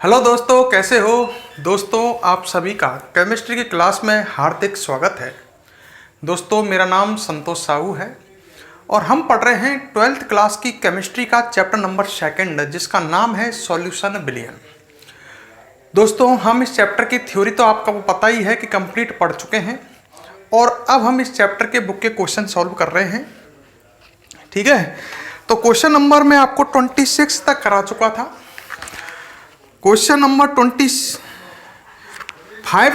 Hello दोस्तों, कैसे हो दोस्तों। आप सभी का केमिस्ट्री की क्लास में हार्दिक स्वागत है। दोस्तों, मेरा नाम संतोष साहू है और हम पढ़ रहे हैं 12th क्लास की केमिस्ट्री का चैप्टर नंबर 2 जिसका नाम है सॉल्यूशन विलयन। दोस्तों, हम इस चैप्टर की थ्योरी तो आपको पता ही है कि कंप्लीट पढ़ चुके हैं और अब हम इस चैप्टर के बुक के क्वेश्चन सॉल्व कर रहे हैं। ठीक है, तो क्वेश्चन नंबर मैं आपको 26 तक करा चुका था। क्वेश्चन नंबर 25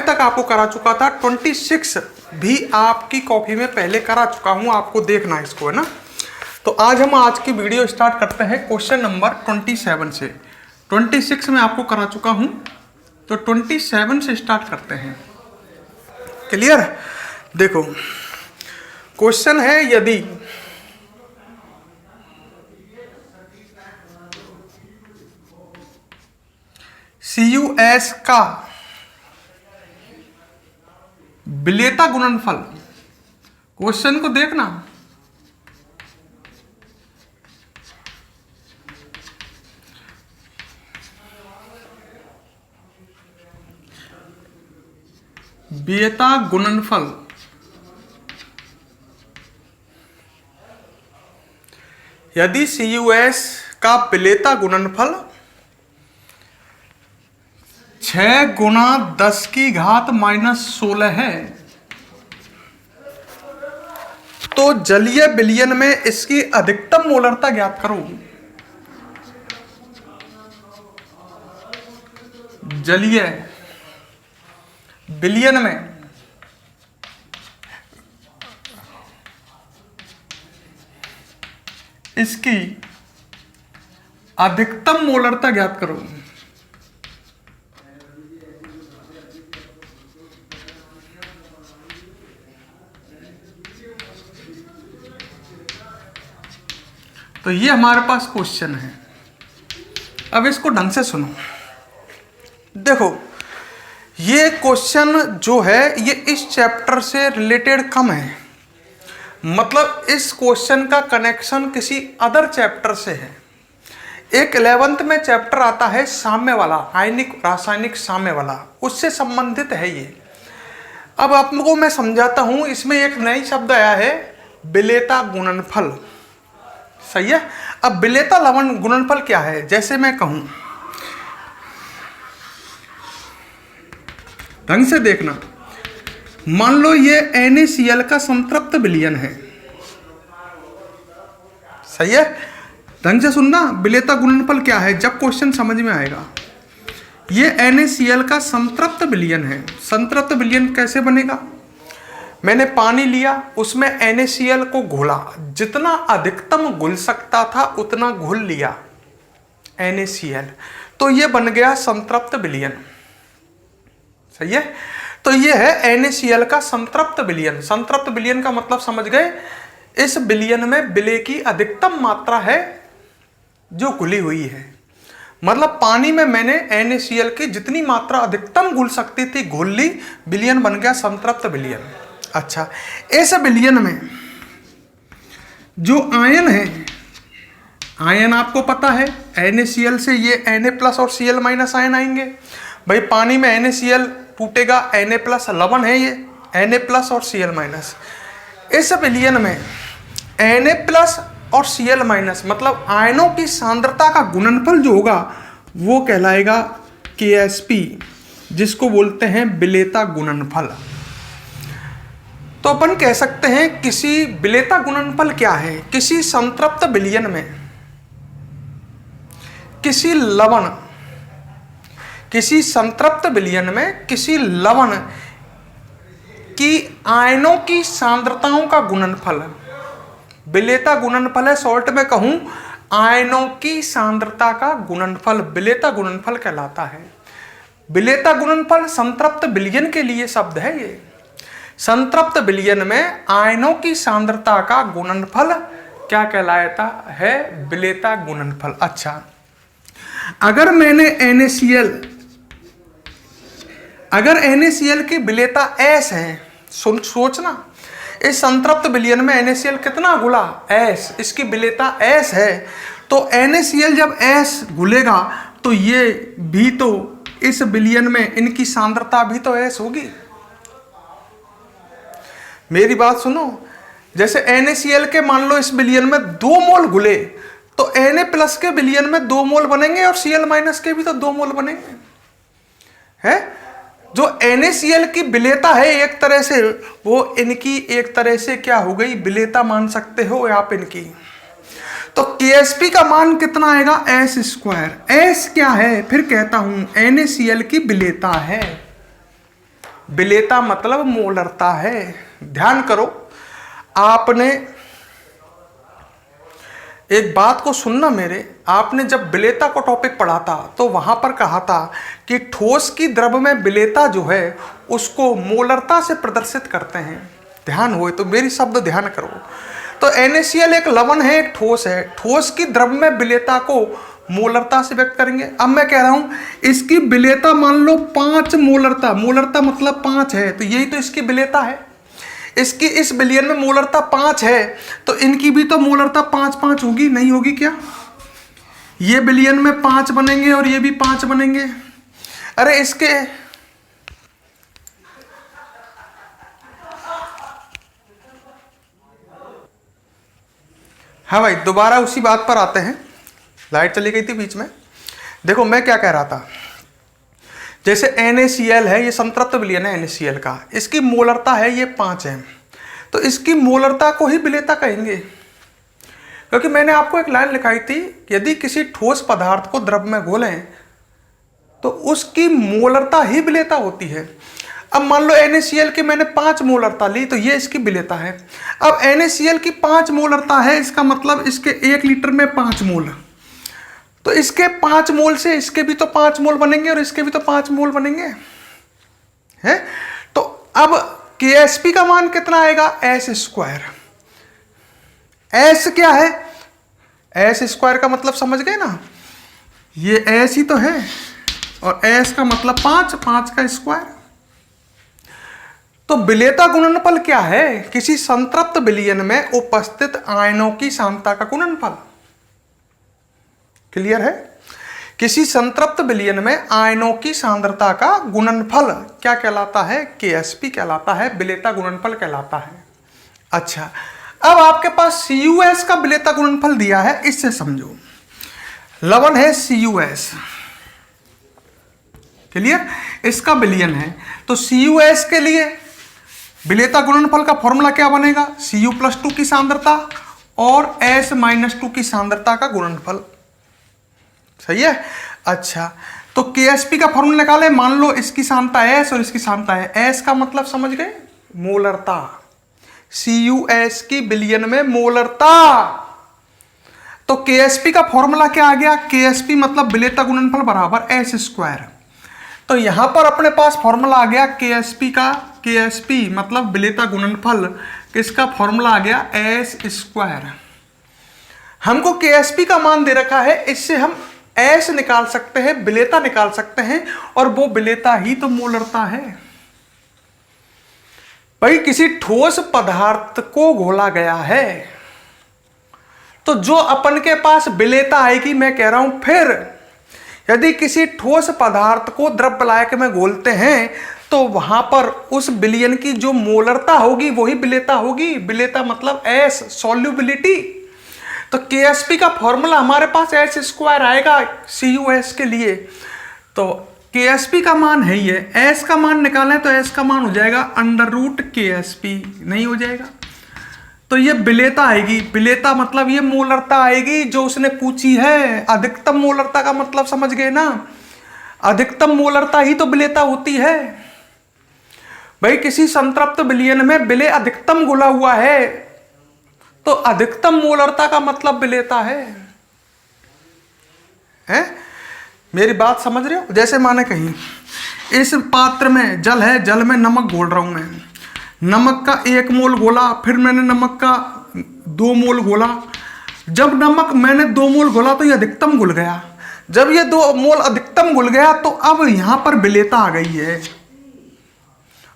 तक आपको करा चुका था। 26 भी आपकी कॉपी में पहले करा चुका हूं, आपको देखना है इसको, है ना। तो आज हम आज की वीडियो स्टार्ट करते हैं क्वेश्चन नंबर 27 से। 26 में आपको करा चुका हूं, तो 27 से स्टार्ट करते हैं। क्लियर। देखो, क्वेश्चन है यदि CuS का विलेयता गुणनफल, क्वेश्चन को देखना, विलेयता गुणनफल यदि CuS का विलेयता गुणनफल 6 गुणा 10 की घात -16 है, तो जलीय विलयन में इसकी अधिकतम मोलरता ज्ञात करो। जलीय विलयन में इसकी अधिकतम मोलरता ज्ञात करो। तो ये हमारे पास क्वेश्चन है। अब इसको ढंग से सुनो। देखो, ये क्वेश्चन जो है ये इस चैप्टर से रिलेटेड कम है, मतलब इस क्वेश्चन का कनेक्शन किसी अदर चैप्टर से है। एक 11th में चैप्टर आता है साम्य वाला, आयनिक रासायनिक साम्य वाला, उससे संबंधित है ये। अब आपको मैं समझाता हूं। इसमें एक नई शब्द आया है, विलेयता गुणनफल। सही है। अब विलेयता लवण गुणनफल क्या है, जैसे मैं कहूं, ढंग से देखना। मान लो ये NaCl का संतृप्त विलयन है। सही है, ढंग से सुनना। विलेयता गुणनफल क्या है, जब क्वेश्चन समझ में आएगा। ये NaCl का संतृप्त विलयन है। संतृप्त विलयन कैसे बनेगा, मैंने पानी लिया, उसमें NaCl को घोला, जितना अधिकतम घुल सकता था उतना घुल लिया NaCl, तो ये बन गया संतृप्त विलयन। सही है। तो ये है NaCl का संतृप्त विलयन। संतृप्त विलयन का मतलब समझ गए, इस विलयन में विलेय की अधिकतम मात्रा है जो घुली हुई है। मतलब पानी में मैंने NaCl की जितनी मात्रा अधिकतम घुल सकती थी घुल ली, विलयन बन गया संतृप्त विलयन। अच्छा, इस विलयन में जो आयन है, आयन आपको पता है NaCl से ये Na+ और Cl- आयन आएंगे। भाई पानी में NaCl टूटेगा, Na+ लवण है ये, Na+ और Cl-। इस विलयन में Na+ और Cl- मतलब आयनों की सांद्रता का गुणनफल जो होगा वो कहलाएगा Ksp, जिसको बोलते हैं विलेयता गुणनफल। तो अपन कह सकते हैं किसी विलेयता गुणनफल क्या है, किसी संतृप्त विलयन में किसी लवण, किसी संतृप्त विलयन में किसी लवण की आयनों की सांद्रताओं का गुणनफल विलेयता गुणनफल है। शॉर्ट में कहूं, आयनों की सांद्रता का गुणनफल विलेयता गुणनफल कहलाता है। विलेयता गुणनफल संतृप्त विलयन के लिए शब्द है ये। संतृप्त विलयन में आयनों की सांद्रता का गुणनफल क्या कहलाता है, विलेयता गुणनफल। अच्छा, अगर मैंने NaCl की विलेयता S है, सोचना, इस संतृप्त विलयन में NaCl कितना घुला, S, इसकी विलेयता S है, तो NaCl जब S घुलेगा तो ये भी तो इस विलयन में इनकी सांद्रता भी तो एस होगी। मेरी बात सुनो, जैसे NaCl के मान लो इस विलयन में 2 मोल घुले तो Na+ के विलयन में 2 मोल बनेंगे और Cl- के भी तो 2 मोल बनेंगे, है। जो NaCl की विलेयता है एक तरह से, वो इनकी एक तरह से क्या हो गई, विलेयता मान सकते हो आप इनकी। तो Ksp का मान कितना आएगा, S²। S क्या है, फिर कहता हूं NaCl की विलेयता है। विलेयता मतलब मोलरता है। ध्यान करो, आपने एक बात को सुनना मेरे, आपने जब विलेयता को टॉपिक पढ़ा था तो वहां पर कहा था कि ठोस की द्रव में विलेयता जो है उसको मोलरता से प्रदर्शित करते हैं। ध्यान हो तो मेरी शब्द ध्यान करो। तो NaCl एक लवण है, एक ठोस है। ठोस की द्रव में विलेयता को मोलरता से व्यक्त करेंगे। अब मैं कह रहा हूं इसकी विलेयता मान लो 5 मोलरता, मोलरता मतलब 5 है, तो यही तो इसकी विलेयता है। इसकी इस विलयन में मोलरता 5 है, तो इनकी भी तो मोलरता 5-5 होगी, नहीं होगी क्या? ये विलयन में 5 बनेंगे और ये भी 5 बनेंगे। अरे इसके हाँ भाई, दोबारा उसी बात पर आते हैं। लाइट चली गई थी बीच में। देखो मैं क्या कह रहा था, जैसे NaCl है, ये संतृप्त विलयन है NaCl का, इसकी मोलरता है ये 5 है, तो इसकी मोलरता को ही विलेयता कहेंगे। क्योंकि मैंने आपको एक लाइन लिखाई थी, यदि किसी ठोस पदार्थ को द्रव में घोलें तो उसकी मोलरता ही विलेयता होती है। अब मान लो NaCl की मैंने 5 मोलरता ली, तो ये इसकी विलेयता है। अब NaCl की 5 मोलरता है, इसका मतलब इसके 1 लीटर में 5 मोल, तो इसके 5 मोल से इसके भी तो 5 मोल बनेंगे और इसके भी तो 5 मोल बनेंगे, है। तो अब Ksp का मान कितना आएगा, S²। S क्या है, S² का मतलब समझ गए ना, ये S ही तो है, और S का मतलब 5, 5 का स्क्वायर। तो विलेयता गुणनफल क्या है, किसी संतृप्त विलयन में उपस्थित आयनों की सांद्रता का गुणनफल। क्लियर है? किसी संतृप्त विलयन में आयनों की सांद्रता का गुणनफल क्या कहलाता है, Ksp कहलाता है, विलेयता गुणनफल कहलाता है। अच्छा, अब आपके पास CuS का विलेयता गुणनफल दिया है, इससे समझो। लवण है CuS, क्लियर, इसका विलयन है, तो CuS के लिए विलेयता गुणनफल का फॉर्मूला क्या बनेगा, Cu+2 की सांद्रता और S-2 की सांद्रता का गुणनफल। सही है। अच्छा, तो Ksp का फॉर्मूला निकाले, मान लो इसकी सांद्रता S और इसकी सांद्रता है। S का मतलब समझ गए, मोलरता। CuS की विलयन में मोलरता। तो Ksp का फॉर्मूला क्या आ गया, Ksp मतलब विलेयता गुणनफल बराबर S²। तो यहां पर अपने पास फॉर्मूला आ गया Ksp का, Ksp मतलब विलेयता गुणनफल, किसका फॉर्मूला आ गया, S²। हमको Ksp का मान दे रखा है, इससे हम S निकाल सकते हैं, विलेयता निकाल सकते हैं, और वो विलेयता ही तो मोलरता है। भाई किसी ठोस पदार्थ को घोला गया है, तो जो अपन के पास विलेयता आएगी, मैं कह रहा हूं, फिर यदि किसी ठोस पदार्थ को द्रव लायक में घोलते हैं तो वहां पर उस विलयन की जो मोलरता होगी वही विलेयता होगी। विलेयता मतलब S, सॉल्युबिलिटी। तो Ksp का फॉर्मूला हमारे पास S² आएगा CuS के लिए। तो Ksp का मान है ये, S का मान निकालें तो S का मान हो जाएगा √Ksp, नहीं हो जाएगा। तो ये विलेयता आएगी, विलेयता मतलब ये मोलरता आएगी जो उसने पूछी है। अधिकतम मोलरता का मतलब समझ गए ना, अधिकतम मोलरता ही तो विलेयता होती है। भाई किसी संतृप्त विलयन में विलेय अधिकतम घुला हुआ है, तो अधिकतम मोलरता का मतलब विलेयता है। मेरी बात समझ रहे हो? जैसे माने कहीं इस पात्र में जल है, जल में नमक घोल रहा हूं मैं, नमक का 1 मोल घोला, फिर मैंने नमक का 2 मोल घोला। जब नमक मैंने 2 मोल घोला तो ये अधिकतम घुल गया। जब ये 2 मोल अधिकतम घुल गया तो अब यहां पर विलेयता आ गई है,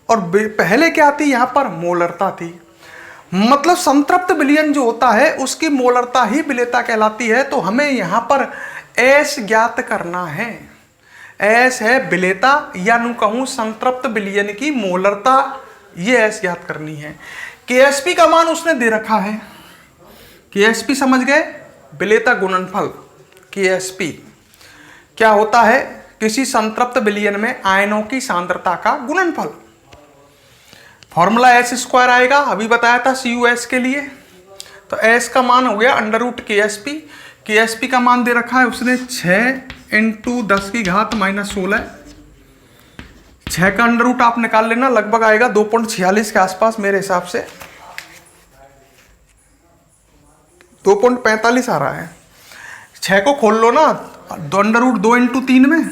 और पहले क्या थी, यहां पर मोलरता थी। मतलब संतृप्त विलयन जो होता है उसकी मोलरता ही विलेयता कहलाती है। तो हमें यहां पर एस ज्ञात करना है। एस है विलेयता या नु कहूं संतृप्त विलयन की मोलरता, ये एस ज्ञात करनी है। केएसपी का मान उसने दे रखा है, केएसपी समझ गए, विलेयता गुणनफल। केएसपी क्या होता है? किसी संतृप्त विलयन में आयनों की सांद्रता का गुणनफल। फॉर्मूला एस स्क्वायर आएगा, अभी बताया था CuS के लिए। तो एस का मान हो गया √KSP। KSP का मान दे रखा है उसने 6 × 10⁻⁻16। 6 का अंडर रूट आप निकाल लेना, लगभग आएगा 2.46 के आसपास मेरे हिसाब से, 2.45 आ रहा है। 6 को खोल लो ना, अंडर रूट 2 × 3 में,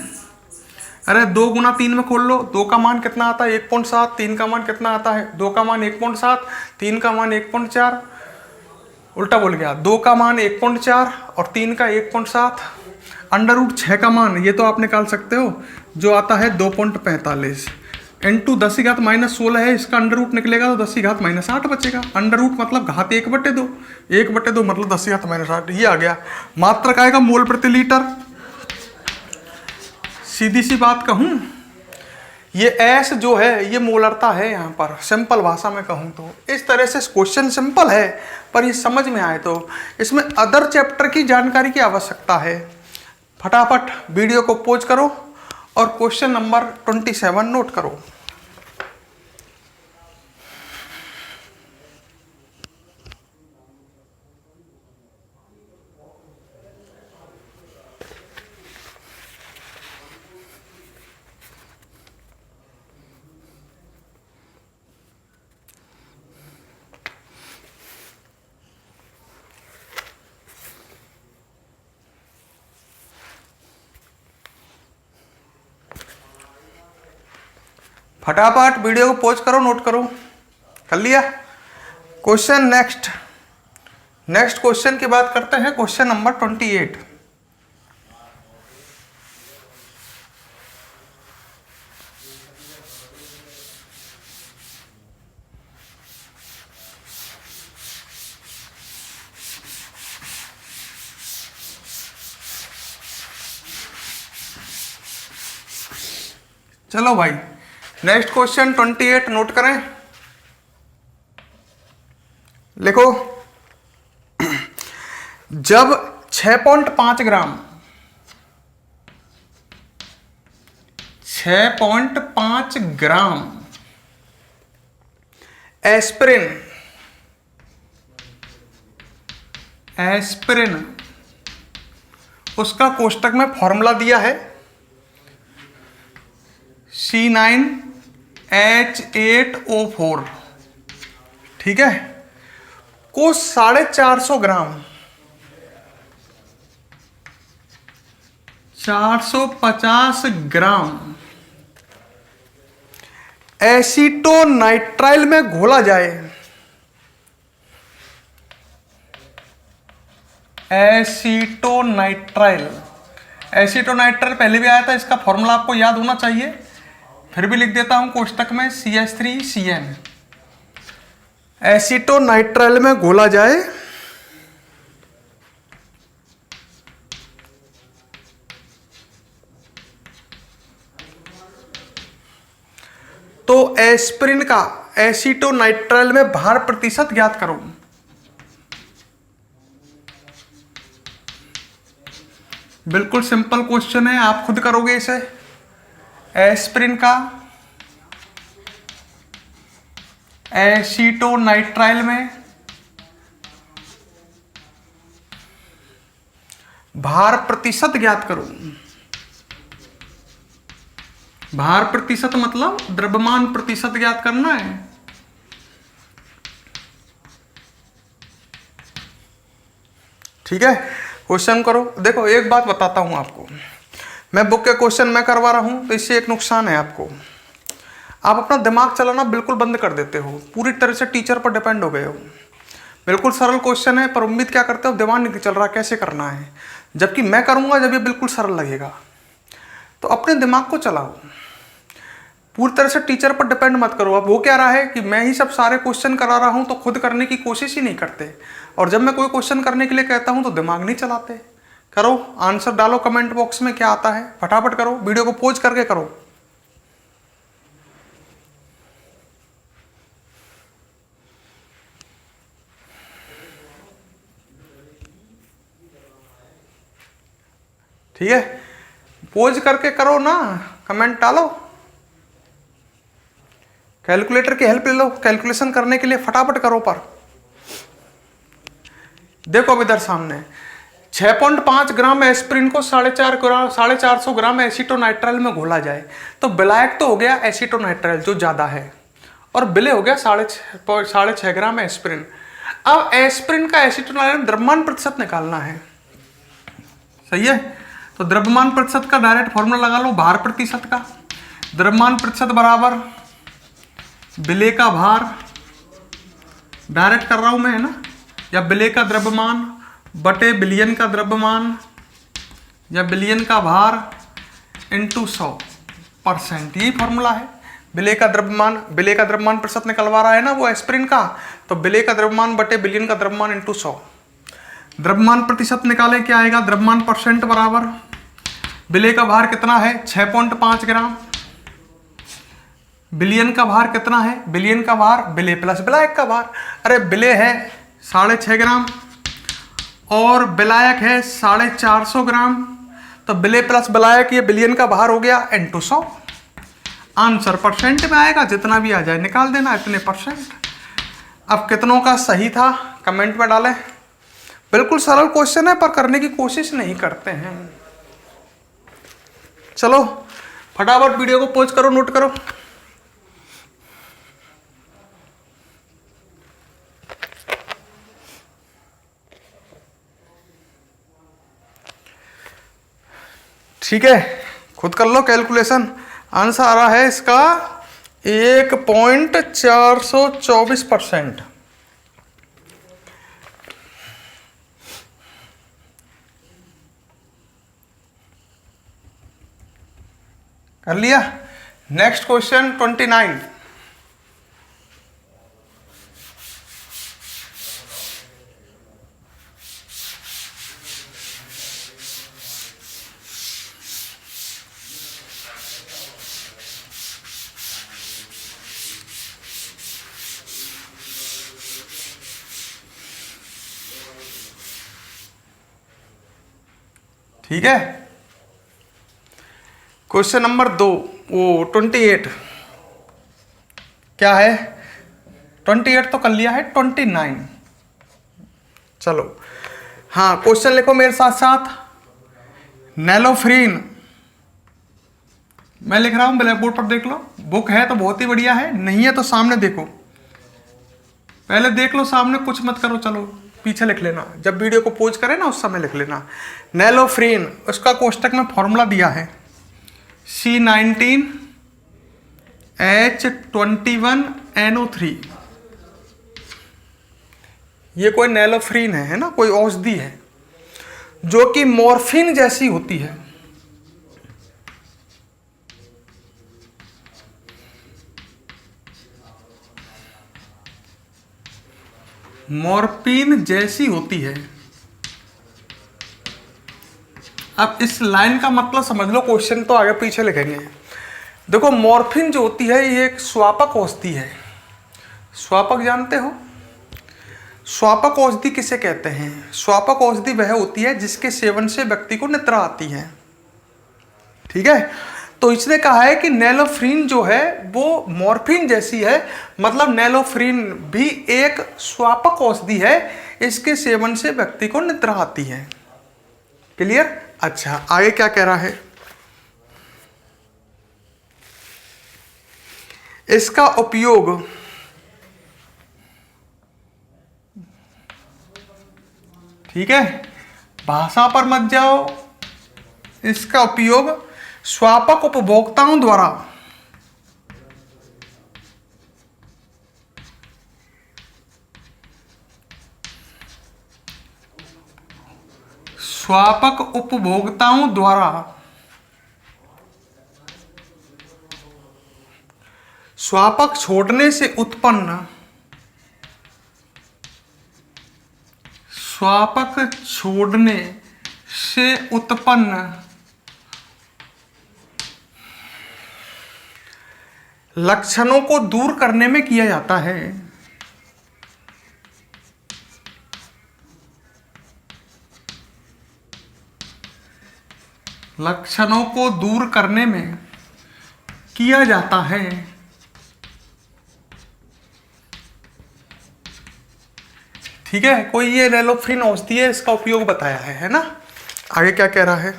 अरे 2 × 3 में खोल लो। 2 का मान कितना आता है? 1.7। 3 का मान कितना आता है? 2 का मान 1.7, 3 का मान 1.4, उल्टा बोल गया, 2 का मान 1.4 और 3 का 1.7। अंडर रूट 6 का मान ये तो आप निकाल सकते हो, जो आता है 2.45 × 10⁻⁻16 है, इसका अंडर रूट निकलेगा तो 10⁻⁻8 बचेगा। अंडर रूट मतलब घात 1/2, 1/2 मतलब 10⁻⁻8, ये आ गया। मात्रक आएगा मोल प्रति लीटर। सीधी सी बात कहूं, ये एस जो है ये मोलरता है। यहाँ पर सिंपल भाषा में कहूँ तो इस तरह से क्वेश्चन सिंपल है, पर ये समझ में आए तो इसमें अदर चैप्टर की जानकारी की आवश्यकता है। फटाफट वीडियो को पॉज करो और क्वेश्चन नंबर 27 नोट करो। फटाफट वीडियो को पॉज करो, नोट करो। कर लिया? क्वेश्चन नेक्स्ट क्वेश्चन की बात करते हैं, क्वेश्चन नंबर 28। चलो भाई, नेक्स्ट क्वेश्चन 28 नोट करें, लिखो। जब 6.5 ग्राम 6.5 ग्राम एस्पिरिन उसका कोष्टक में फॉर्मूला दिया है C9H8O4, ठीक है, को 450 ग्राम 450 ग्राम एसीटोनाइट्राइल में घोला जाए। एसीटोनाइट्राइल पहले भी आया था, इसका फॉर्मूला आपको याद होना चाहिए, फिर भी लिख देता हूं कोष्टक में CH3CN। एसीटोनाइट्राइल में घोला जाए तो एस्पिरिन का एसीटोनाइट्राइल में भार प्रतिशत ज्ञात करो। बिल्कुल सिंपल क्वेश्चन है, आप खुद करोगे इसे। एस्पिरिन का एसीटोनाइट्राइल में भार प्रतिशत ज्ञात करो। भार प्रतिशत मतलब द्रव्यमान प्रतिशत ज्ञात करना है। ठीक है, क्वेश्चन करो। देखो एक बात बताता हूं आपको, मैं बुक के क्वेश्चन मैं करवा रहा हूं तो इससे एक नुकसान है आपको, आप अपना दिमाग चलाना बिल्कुल बंद कर देते हो, पूरी तरह से टीचर पर डिपेंड हो गए हो। बिल्कुल सरल क्वेश्चन है पर उम्मीद क्या करते हो, दिमाग नहीं चल रहा कैसे करना है, जबकि मैं करूंगा जब ये बिल्कुल सरल लगेगा। तो अपने दिमाग को चलाओ, पूरी तरह से टीचर पर डिपेंड मत करो। अब वो क्या रहा है कि मैं ही सब सारे क्वेश्चन करा रहा हूं तो खुद करने की कोशिश ही नहीं करते, और जब मैं कोई क्वेश्चन करने के लिए कहता हूं तो दिमाग नहीं चलाते। करो, आंसर डालो कमेंट बॉक्स में क्या आता है, फटाफट करो, वीडियो को पॉज करके करो। ठीक है, पॉज करके करो ना, कमेंट डालो, कैलकुलेटर की हेल्प ले लो कैलकुलेशन करने के लिए, फटाफट करो। पर देखो अब इधर सामने 6.5 ग्राम एस्प्रिन को 450 ग्राम एसीटोनाइट्राइल में घोला जाए तो विलायक तो हो गया एसीटोनाइट्राइल जो ज्यादा है, और विलय हो गया 6.5 ग्राम एस्प्रिन। अब एस्प्रिन का एसीटोनाइट्राइल द्रव्यमान प्रतिशत निकालना है, सही है। तो द्रव्यमान प्रतिशत का डायरेक्ट फॉर्मूला लगा लो, भार प्रतिशत का। द्रव्यमान प्रतिशत बराबर विलय का भार, डायरेक्ट कर रहा हूं मैं, है ना, या विलय का द्रव्यमान बटे बिलियन का द्रव्यमान, या बिलियन का भार इंटू 100%, यही फॉर्मूला है। विलय का द्रव्यमान प्रतिशत निकलवा रहा है ना वो एस्प्रिन का, तो विलय का द्रव्यमान बटे बिलियन का द्रव्यमान इंटू 100। द्रव्यमान प्रतिशत निकालें, क्या आएगा, द्रव्यमान परसेंट बराबर विलय का भार कितना है 6.5 ग्राम, बिलियन का भार कितना है, बिलियन का भार विलय प्लस विलायक का भार। अरे विलय है 6.5 ग्राम और विलायक है 450 ग्राम, तो विलय प्लस विलायक ये बिलियन का भार हो गया इंटू 100। आंसर परसेंट में आएगा, जितना भी आ जाए निकाल देना, इतने परसेंट। अब कितनों का सही था कमेंट में डालें। बिल्कुल सरल क्वेश्चन है पर करने की कोशिश नहीं करते हैं। चलो फटाफट वीडियो को पॉज करो, नोट करो। ठीक है, खुद कर लो कैलकुलेशन। आंसर आ रहा है इसका 1.424%। कर लिया। Next question 29। ठीक है, क्वेश्चन नंबर 2 वो 28 क्या है, 28 तो कर लिया है, 29 चलो। हाँ क्वेश्चन लिखो मेरे साथ साथ। नेलोफ्रीन, मैं लिख रहा हूं ब्लैक बोर्ड पर देख लो, बुक है तो बहुत ही बढ़िया है, नहीं है तो सामने देखो, पहले देख लो सामने, कुछ मत करो, चलो पीछे लिख लेना, जब वीडियो को पॉज करें ना उस समय लिख लेना। नेलोफ्रीन, उसका कोष्टक में फॉर्मूला दिया है C19H21NO3। ये कोई नेलोफ्रीन है ना, कोई औषधि है जो कि मॉर्फिन जैसी होती है। मॉर्फिन जैसी होती है। अब इस लाइन का मतलब समझ लो, क्वेश्चन तो आगे पीछे लिखेंगे। देखो मॉर्फिन जो होती है ये एक स्वापक औषधि है। स्वापक जानते हो, स्वापक औषधि किसे कहते हैं? स्वापक औषधि वह होती है जिसके सेवन से व्यक्ति को निद्रा आती है। ठीक है, तो इसने कहा है कि नेलोफ्रीन जो है वो मॉर्फिन जैसी है, मतलब नेलोफ्रीन भी एक स्वापक औषधि है, इसके सेवन से व्यक्ति को निद्रा आती है। क्लियर? अच्छा आगे क्या कह रहा है, इसका उपयोग ठीक है, भाषा पर मत जाओ, इसका उपयोग स्वापक उपभोक्ताओं द्वारा स्वापक छोड़ने से उत्पन्न से उत्पन्न लक्षणों को दूर करने में किया जाता है। लक्षणों को दूर करने में किया जाता है। ठीक है, कोई ये नेलोफ्रिन औषधि है, इसका उपयोग बताया है ना। आगे क्या कह रहा है,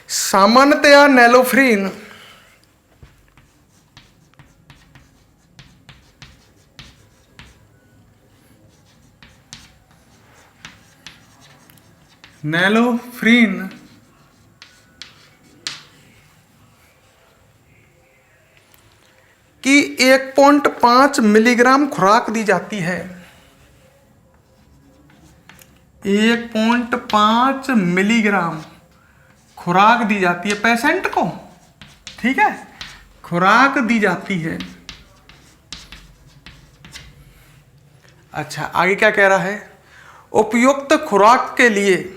सामान्यतया नेलोफ्रिन की 1.5 मिलीग्राम खुराक दी जाती है। 1.5 मिलीग्राम खुराक दी जाती है पेशेंट को। ठीक है, खुराक दी जाती है। अच्छा, आगे क्या कह रहा है, उपरोक्त खुराक के लिए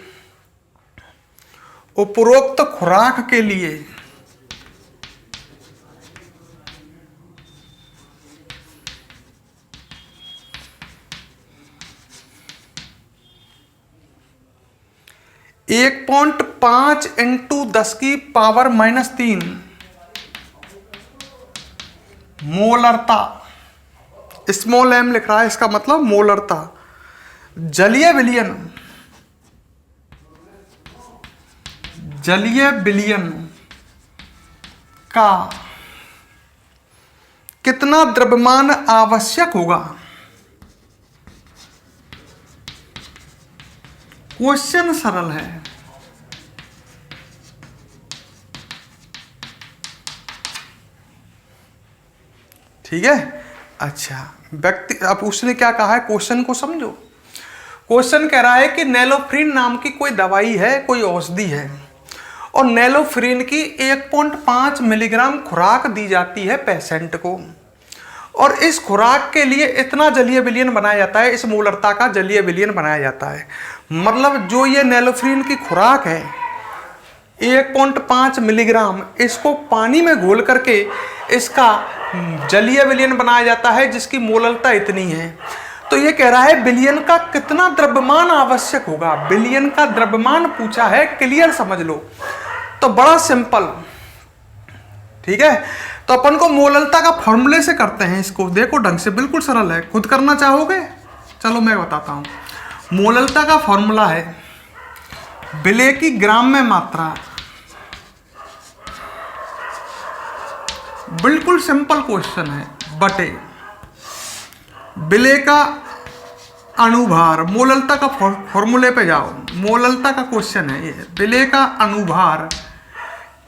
एक 1.5 इंटू 10 की पावर -3 मोलरता, स्मॉल m लिख रहा है, इसका मतलब मोलरता, जलीय विलयन का कितना द्रव्यमान आवश्यक होगा। क्वेश्चन सरल है। ठीक है, अच्छा व्यक्ति, अब उसने क्या कहा है, क्वेश्चन को समझो। क्वेश्चन कह रहा है कि नेलोफ्रिन नाम की कोई दवाई है, कोई औषधि है, और नेलोफ्रिन की 1.5 मिलीग्राम खुराक दी जाती है पेशेंट को, और इस खुराक के लिए इतना जलीय विलयन बनाया जाता है, इस मोलरता का जलीय विलयन बनाया जाता है। मतलब जो ये नेलोफ्रिन की खुराक है 1.5 मिलीग्राम, इसको पानी में घोल करके इसका जलीय विलयन बनाया जाता है, जिसकी मोलरता इतनी है। तो ये कह रहा है विलयन का कितना द्रव्यमान आवश्यक होगा। विलयन का द्रव्यमान पूछा है, क्लियर समझ लो। तो बड़ा सिंपल, ठीक है। तो अपन को मोलरता का फॉर्मूले से करते हैं इसको, देखो ढंग से, बिल्कुल सरल है। खुद करना चाहोगे, चलो मैं बताता हूं। मोलरता का फॉर्मूला है विलय की ग्राम में मात्रा, बिल्कुल सिंपल क्वेश्चन है, बटे विलय का अणुभार। मोलरता का फॉर्मूले पे जाओ, मोलरता का क्वेश्चन है ये, विलय का अणुभार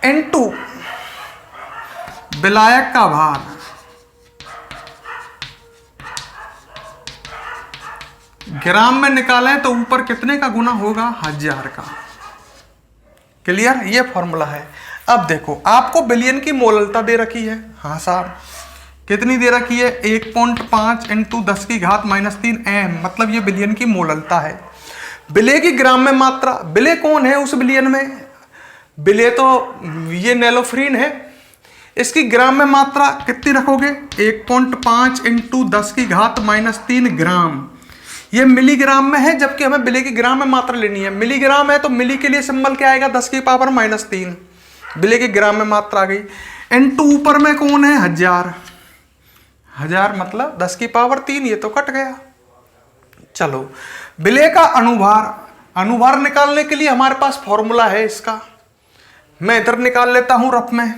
इनटू विलायक का भार, ग्राम में निकालें तो ऊपर कितने का गुना होगा, 1000 का। क्लियर, ये फॉर्मूला है। अब देखो, आपको विलयन की मोलरता दे रखी है, हाँ साहब, कितनी दे रखी है, 1.5 इंटू 10 की घात -3 m, मतलब ये विलयन की मोलरता है। विलय की ग्राम में मात्रा, विलय कौन है उस विलयन में, विलय तो ये नेलोफ्रिन है, इसकी ग्राम में मात्रा कितनी रखोगे, 1.5 इंटू 10 की घात -3 ग्राम। ये मिलीग्राम में है, जबकि हमें विलय की ग्राम में मात्रा लेनी है। मिलीग्राम है तो मिली के लिए सिंबल क्या आएगा, 10 की पावर -3, विलय की ग्राम में मात्रा आ गई। इनटू ऊपर में कौन है, 1000, 1000 मतलब 10 की पावर 3, ये तो कट गया। चलो, विलय का अणुभार, अणुभार निकालने के लिए हमारे पास फॉर्मूला है इसका, मैं इधर निकाल लेता हूं रफ में,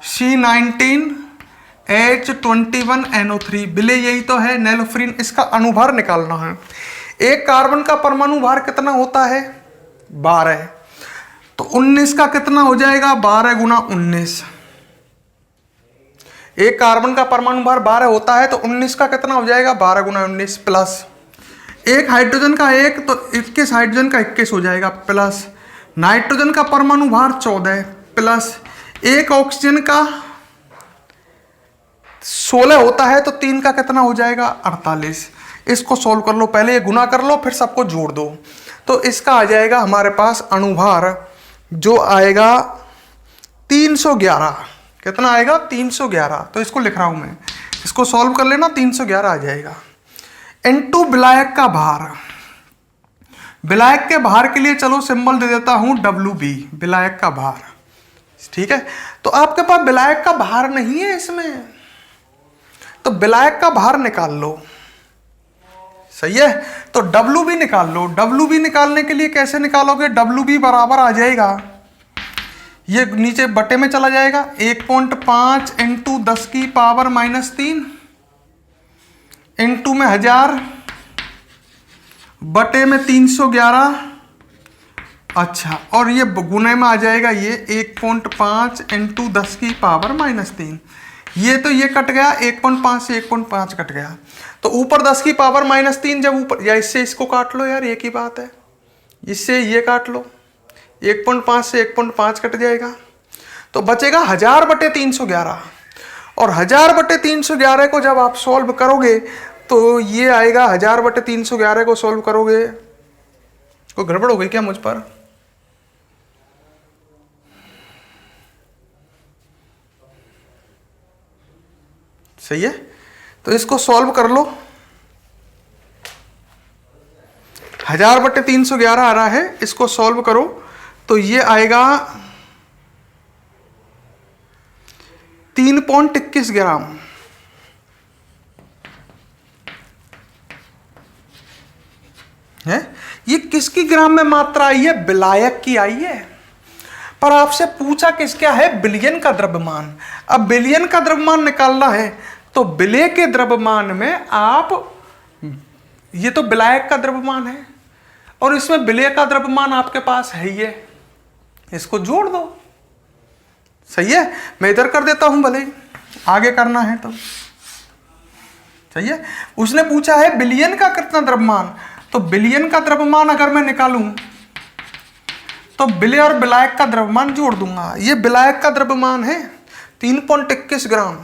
C19H21NO3, विलय यही तो है नेलोफ्रिन, इसका अणुभार निकालना है। एक कार्बन का परमाणु भार कितना होता है, 12, तो 19 का कितना हो जाएगा, 12 गुना 19। एक कार्बन का परमाणु भार 12 होता है, तो 19 का कितना हो जाएगा, 12 गुना 19, प्लस एक हाइड्रोजन का 1, तो 21 हाइड्रोजन का 21 हो जाएगा, प्लस नाइट्रोजन का परमाणु भार 14, प्लस एक ऑक्सीजन का 16 होता है, तो 3 का कितना हो जाएगा, 48। इसको सोल्व कर लो, पहले ये गुना कर लो, फिर सबको जोड़ दो। तो इसका आ जाएगा हमारे पास अणुभार जो आएगा 311। कितना आएगा? 311। तो इसको लिख रहा हूं मैं, इसको सॉल्व कर लेना, 311 आ जाएगा। N2 विलायक का भार, विलायक के भार के लिए चलो सिंबल दे देता हूं WB, विलायक का भार। ठीक है, तो आपके पास विलायक का भार नहीं है इसमें, तो विलायक का भार निकाल लो। सही है, तो WB निकाल लो। WB निकालने के लिए कैसे निकालोगे? WB बराबर आ जाएगा, ये नीचे बटे में चला जाएगा, 1.5 इंटू 10 की पावर -3 इंटू में 1000 बटे में 311। अच्छा, और ये गुने में आ जाएगा, ये 1.5 इंटू 10 की पावर -3। ये तो ये कट गया, 1.5 से 1.5 कट गया, तो ऊपर 10 की पावर -3 जब ऊपर, या इससे इसको काट लो यार, एक ही बात है, इससे ये काट लो, 1.5 से 1.5 कट जाएगा, तो बचेगा 1000 बटे 311। और 1000 बटे 311 को जब आप सॉल्व करोगे तो ये आएगा, 1000 बटे 311 को सॉल्व करोगे, कोई गड़बड़ हो गई क्या मुझ पर? सही है, तो इसको सॉल्व कर लो। 1000 बटे 311 आ रहा है, इसको सॉल्व करो तो ये आएगा 3.21 ग्राम। है, ये किसकी ग्राम में मात्रा आई है? विलायक की आई है। पर आपसे पूछा किसका है? विलयन का द्रव्यमान। अब विलयन का द्रव्यमान निकालना है तो विलय के द्रव्यमान में आप, ये तो विलायक का द्रव्यमान है और इसमें विलय का द्रव्यमान आपके पास है ही है, इसको जोड़ दो। सही है, मैं इधर कर देता हूं, भले ही आगे करना है तो। सही है, उसने पूछा है विलयन का कितना द्रव्यमान, तो विलयन का द्रव्यमान अगर मैं निकालूं तो विलय और विलायक का द्रव्यमान जोड़ दूंगा। ये विलायक का द्रव्यमान है 3.21 ग्राम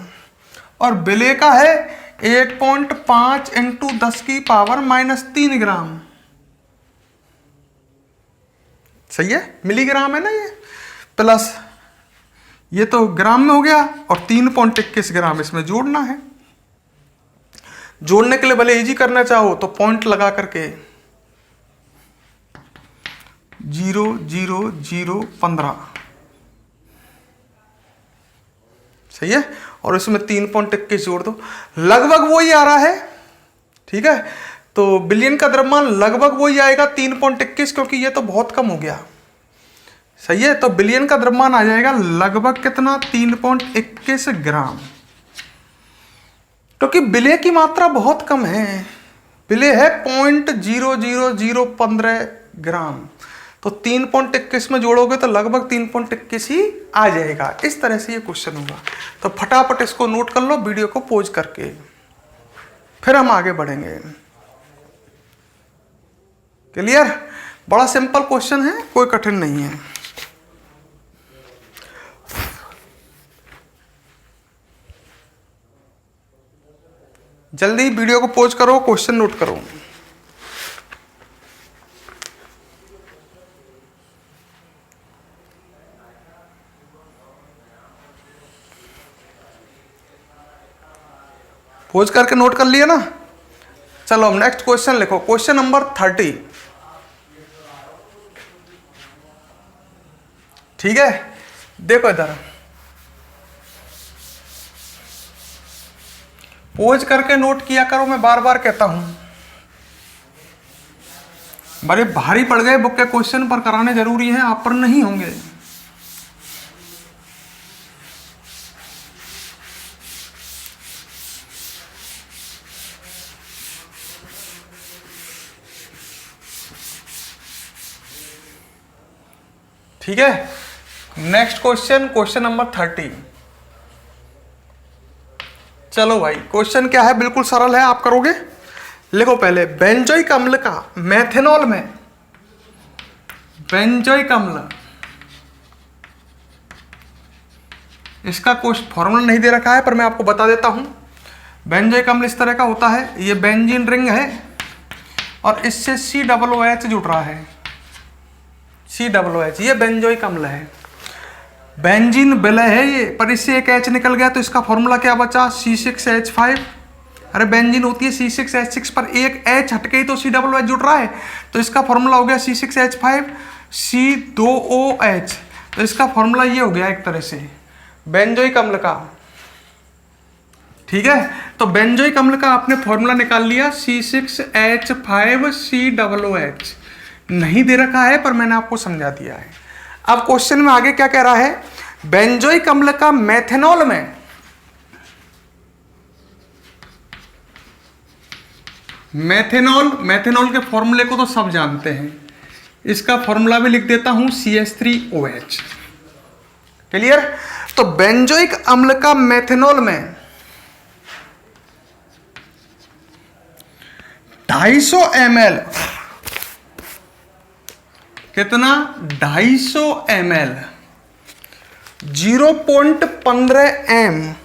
और विलय का है 1.5 इंटू 10 की पावर -3 ग्राम। सही है, मिलीग्राम है ना ये, प्लस ये तो ग्राम में हो गया और 3.21 ग्राम इसमें जोड़ना है। जोड़ने के लिए भले इजी करना चाहो तो पॉइंट लगा करके 0.0015। सही है, और इसमें 3.21 जोड़ दो, लगभग वही आ रहा है। ठीक है, तो बिलियन का द्रव्यमान लगभग वही आएगा 3.21, क्योंकि ये तो बहुत कम हो गया। सही है, तो बिलियन का द्रव्यमान आ जाएगा लगभग कितना? 3.21 ग्राम, क्योंकि विलय की मात्रा बहुत कम है। विलय है 0.00015 ग्राम, तो 3.21 में जोड़ोगे तो लगभग 3.21 ही आ जाएगा। इस तरह से ये क्वेश्चन होगा। तो फटाफट इसको नोट कर लो वीडियो को पॉज करके, फिर हम आगे बढ़ेंगे। क्लियर? बड़ा सिंपल क्वेश्चन है, कोई कठिन नहीं है। जल्दी वीडियो को पॉज करो, क्वेश्चन नोट करो। पॉज करके नोट कर लिया ना? चलो हम नेक्स्ट क्वेश्चन लिखो, क्वेश्चन नंबर 30। ठीक है, देखो इधर पॉज करके नोट किया करो, मैं बार बार कहता हूं। बड़े भारी पड़ गए बुक के क्वेश्चन, पर कराने जरूरी है, आप पर नहीं होंगे। ठीक है, नेक्स्ट क्वेश्चन, क्वेश्चन नंबर 30। चलो भाई, क्वेश्चन क्या है? बिल्कुल सरल है, आप करोगे। लिखो पहले, बेंजोइक अम्ल का मेथेनॉल में, बेंजोइक अम्ल, इसका कुछ फॉर्मूला नहीं दे रखा है पर मैं आपको बता देता हूं। बेंजोइक अम्ल इस तरह का होता है, ये बेंजीन रिंग है और इससे COOH जुड़ रहा है, COOH, ये बेंजोइक अम्ल है। बेंजीन विलय है ये, पर इससे एक H निकल गया तो इसका फॉर्मूला क्या बचा, C6H5। अरे बेंजीन होती है C6H6 पर एक H हटके ही तो COOH जुड़ रहा है, तो इसका फॉर्मूला हो गया C6H5 C2OH। तो इसका फॉर्मूला ये हो गया एक तरह से बेंजोइक अम्ल का। ठीक है, तो बेंजोइक अम्ल का आपने फॉर्मूला निकाल लिया C6H5COOH। नहीं दे रखा है पर मैंने आपको समझा दिया है। अब क्वेश्चन में आगे क्या कह रहा है, बेंजोइक अम्ल का मेथेनॉल में, मेथेनॉल के फॉर्मूले को तो सब जानते हैं, इसका फॉर्मूला भी लिख देता हूं CH3OH। क्लियर। तो बेंजोइक अम्ल का मेथेनॉल में 250 ml, कितना, 250 ml 0.15 m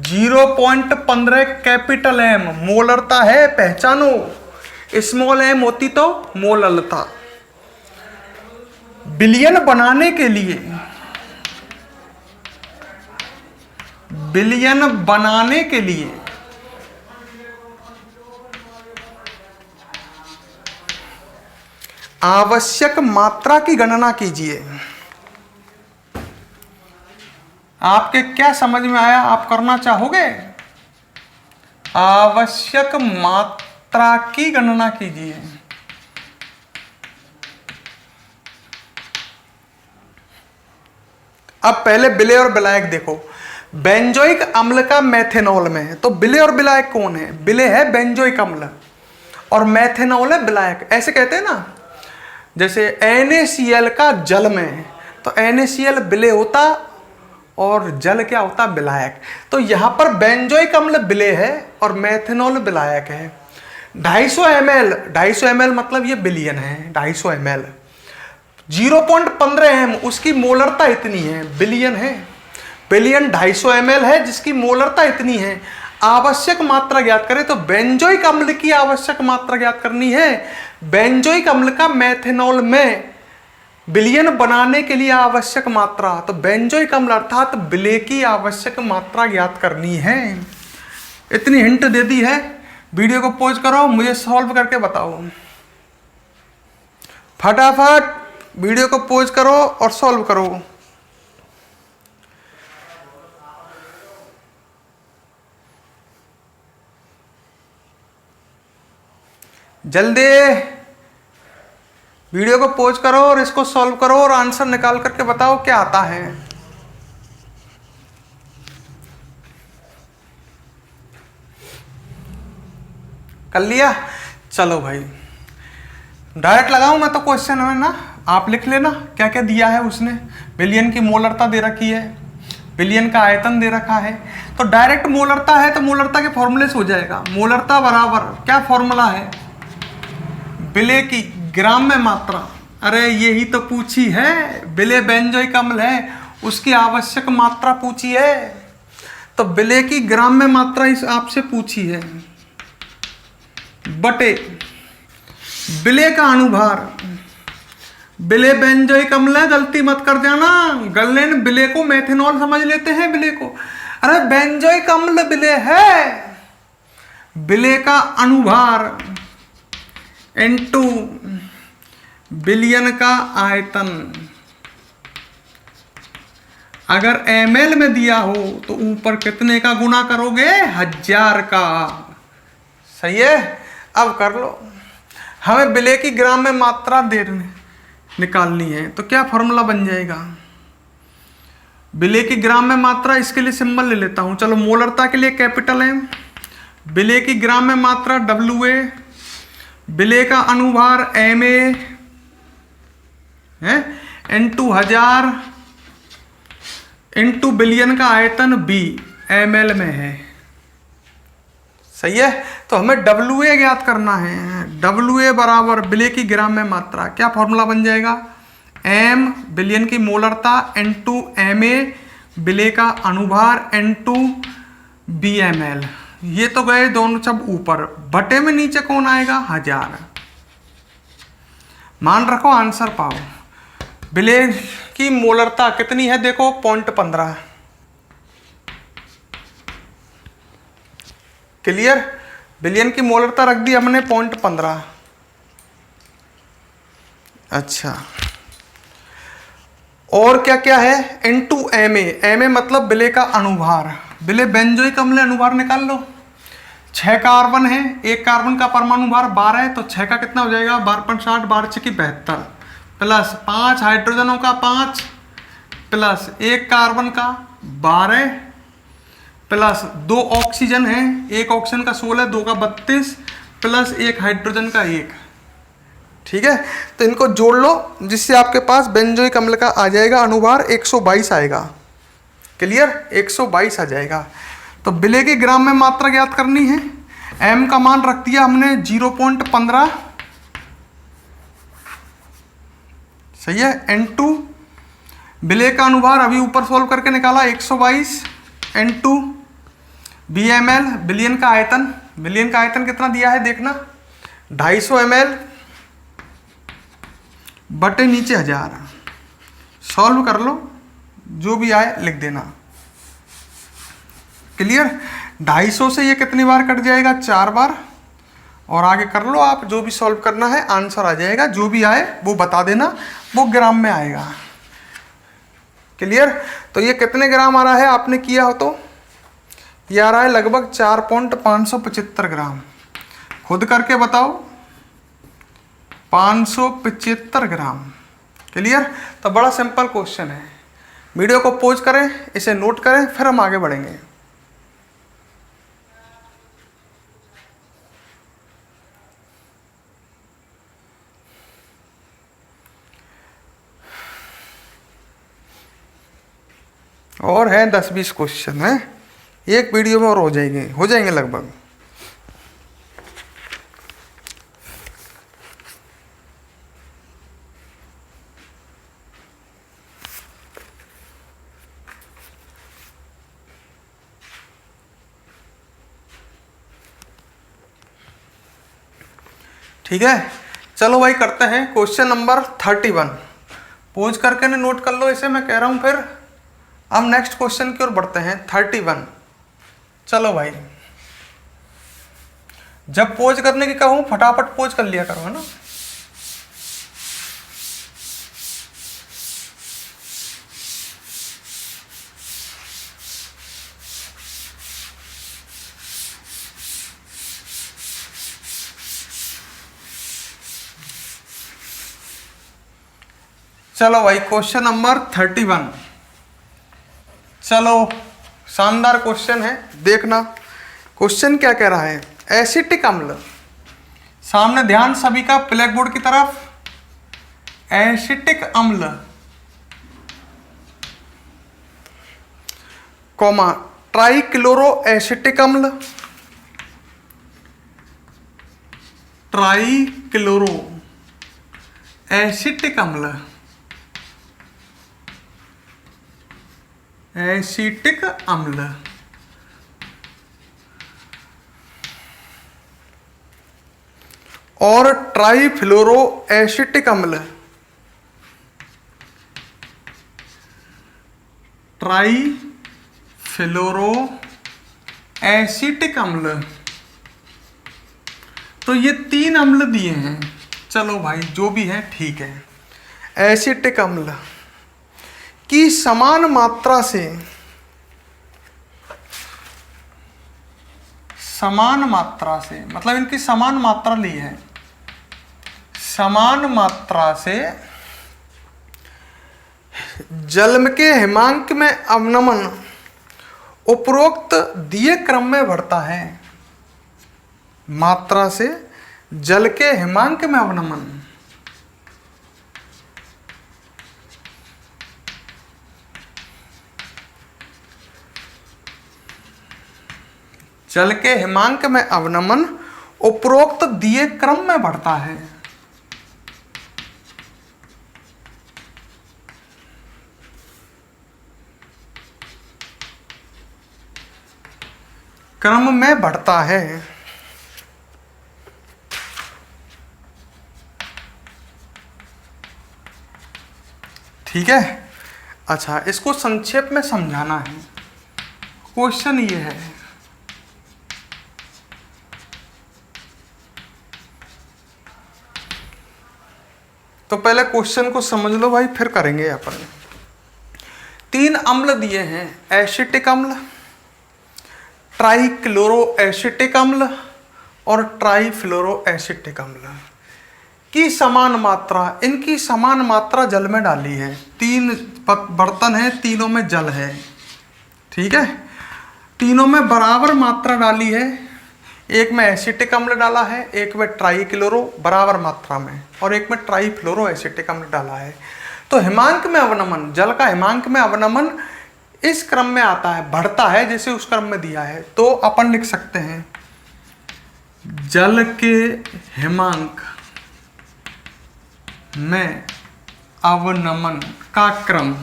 0.15 कैपिटल M मोलरता है, पहचानो। स्मॉल m होती तो मोलरता। बिलियन बनाने के लिए, बिलियन बनाने के लिए आवश्यक मात्रा की गणना कीजिए। आपके क्या समझ में आया, आप करना चाहोगे? आवश्यक मात्रा की गणना कीजिए। अब पहले विलेय और विलायक देखो। बेंजोइक अम्ल का मेथेनॉल में, तो विलेय और विलायक कौन है? विलेय है बेंजोइक अम्ल और मेथेनॉल है विलायक। ऐसे कहते हैं ना, जैसे NaCl का जल में, तो NaCl विलेय होता और जल क्या होता, विलायक। तो यहां पर बेंजोइक अम्ल विलेय है और मेथेनॉल विलायक है। 250 ml मतलब ये बिलियन है। 250 ml 0.15 m उसकी मोलरता इतनी है, बिलियन है। बिलियन 250 ml है जिसकी मोलरता इतनी है। आवश्यक मात्रा ज्ञात करें तो बेंजोइक अम्ल की आवश्यक मात्रा ज्ञात करनी है। बेंजोइक अम्ल का मेथेनॉल में विलयन बनाने के लिए आवश्यक मात्रा, तो बेंजोइक अम्ल अर्थात विलेय की आवश्यक मात्रा ज्ञात करनी है। इतनी हिंट दे दी है। वीडियो को पॉज करो, मुझे सॉल्व करके बताओ फटाफट। वीडियो को पॉज करो और सॉल्व करो। जल्दी वीडियो को पॉज करो और इसको सॉल्व करो और आंसर निकाल करके बताओ क्या आता है। कर लिया? चलो भाई डायरेक्ट लगाऊं मैं तो क्वेश्चन में ना, आप लिख लेना क्या क्या दिया है उसने। बिलियन की मोलरता दे रखी है, बिलियन का आयतन दे रखा है, तो डायरेक्ट मोलरता है तो मोलरता के फॉर्मूले से हो जाएगा। मोलरता बराबर क्या फॉर्मूला है, विलेय की ग्राम में मात्रा। अरे यही तो पूछी है, विलेय बेंजोइक अम्ल है उसकी आवश्यक मात्रा पूछी है, तो विलेय की ग्राम में मात्रा इस आपसे पूछी है, बटे विलेय का अनुभार। विलेय बेंजोइक अम्ल है, गलती मत कर जाना। गलने विलेय को मेथेनॉल समझ लेते हैं विलेय को। अरे बेंजोइक अम्ल विलेय है, विलेय का अनुभार इनटू बिलियन का आयतन। अगर ml में दिया हो तो ऊपर कितने का गुना करोगे, 1000 का। सही है। अब कर लो, हमें विलेय की ग्राम में मात्रा निकालनी है, तो क्या फॉर्मूला बन जाएगा विलेय की ग्राम में मात्रा। इसके लिए सिंबल ले लेता हूं, चलो। मोलरता के लिए कैपिटल M, विलेय की ग्राम में मात्रा WA, विलेय का अनुभार MA है इनटू 1000 इनटू बिलियन का आयतन B ml में है। सही है। तो हमें WA ज्ञात करना है। WA बराबर विलेय की ग्राम में मात्रा, क्या फॉर्मूला बन जाएगा, M बिलियन की मोलरता इनटू MA विलेय का अनुभार इनटू Bml। ये तो गए दोनों सब ऊपर, बटे में नीचे कौन आएगा? 1000। मान रखो आंसर पाओ। विलेय की मोलरता कितनी है? देखो 0.15। क्लियर? विलियन की मोलरता रख दी हमने 0.15। अच्छा, और क्या क्या है? इनटू एम ए मतलब विलेय का अनुभार। विलेय बेंजोइक अम्ल अनुभार निकाल लो। 6 कार्बन है, एक कार्बन का परमाणु भार 12 है, तो 6 का कितना हो जाएगा? 12.60, 12 6 की 72, प्लस 5 हाइड्रोजनों का 5, प्लस 1 कार्बन का 12, प्लस 2 ऑक्सीजन है, 1 ऑक्सीजन का 16, 2 का 32, प्लस 1 हाइड्रोजन का 1। ठीक है, तो इनको जोड़ लो जिससे आपके पास बेंजोइक अम्ल का आ जाएगा अनुभार 122 आएगा। क्लियर? 122 आ जाएगा। तो विलेय के ग्राम में मात्रा ज्ञात करनी है। m का मान रख दिया हमने 0.15, सही है। N2 विलेय का अनुभार अभी ऊपर सोल्व करके निकाला 122 N2 BmL। विलियन का आयतन, विलियन का आयतन कितना दिया है देखना, 250 ml बटे नीचे 1000। सॉल्व कर लो, जो भी आए लिख देना। क्लियर? 250 से ये कितनी बार कट जाएगा? 4 बार। और आगे कर लो आप, जो भी सॉल्व करना है आंसर आ जाएगा। जो भी आए वो बता देना, वो ग्राम में आएगा। क्लियर? तो ये कितने ग्राम आ रहा है आपने किया हो तो? ये आ रहा है लगभग 4.575 ग्राम। खुद करके बताओ, 575 ग्राम। क्लियर? तो बड़ा सिंपल क्वेश्चन है। वीडियो को पॉज करें, इसे नोट करें, फिर हम आगे बढ़ेंगे। और हैं 10-20 क्वेश्चन हैं, एक वीडियो में और हो जाएंगे लगभग। ठीक है, चलो भाई करते हैं क्वेश्चन नंबर 31। पोज करके ने नोट कर लो इसे, मैं कह रहा हूं। फिर हम नेक्स्ट क्वेश्चन की ओर बढ़ते हैं 31। चलो भाई, जब पोज करने की कहूं फटाफट पोज कर लिया करो, है ना। चलो भाई, क्वेश्चन नंबर 31। चलो, शानदार क्वेश्चन है, देखना क्वेश्चन क्या कह रहा है। एसिटिक अम्ल, सामने ध्यान सभी का ब्लैक बोर्ड की तरफ। एसिटिक अम्ल कॉमा ट्राइक्लोरो एसिटिक अम्ल, ट्राइक्लोरो एसिटिक अम्ल, एसिटिक अम्ल। और ट्राइफ्लोरो एसिटिक अम्ल, ट्राइफ्लोरो एसिटिक अम्ल। तो ये 3 अम्ल दिए हैं। चलो भाई, जो भी है ठीक है। एसिटिक अम्ल की समान मात्रा से, समान मात्रा से मतलब इनकी समान मात्रा ली है, समान मात्रा से जल के हिमांक में अवनमन उपरोक्त दिए क्रम में बढ़ता है। मात्रा से जल के हिमांक में अवनमन, जल के हिमांक में अवनमन उपरोक्त दिए क्रम में बढ़ता है। क्रम में बढ़ता है। ठीक है। अच्छा, इसको संक्षेप में समझाना है। क्वेश्चन ये है, तो पहले क्वेश्चन को समझ लो भाई, फिर करेंगे अपन। 3 अम्ल दिए हैं, एसिटिक अम्ल, ट्राइक्लोरो एसिटिक अम्ल और ट्राइफ्लोरो एसिटिक अम्ल की समान मात्रा, इनकी समान मात्रा जल में डाली है। 3 बर्तन है, तीनों में जल है। ठीक है, तीनों में बराबर मात्रा डाली है। एक में एसिटिक अम्ल डाला है, एक में ट्राइक्लोरो बराबर मात्रा में, और एक में ट्राइफ्लोरो एसिटिक अम्ल डाला है। तो हिमांक में अवनमन, जल का हिमांक में अवनमन इस क्रम में आता है, बढ़ता है जैसे उस क्रम में दिया है। तो अपन लिख सकते हैं जल के हिमांक में अवनमन का क्रम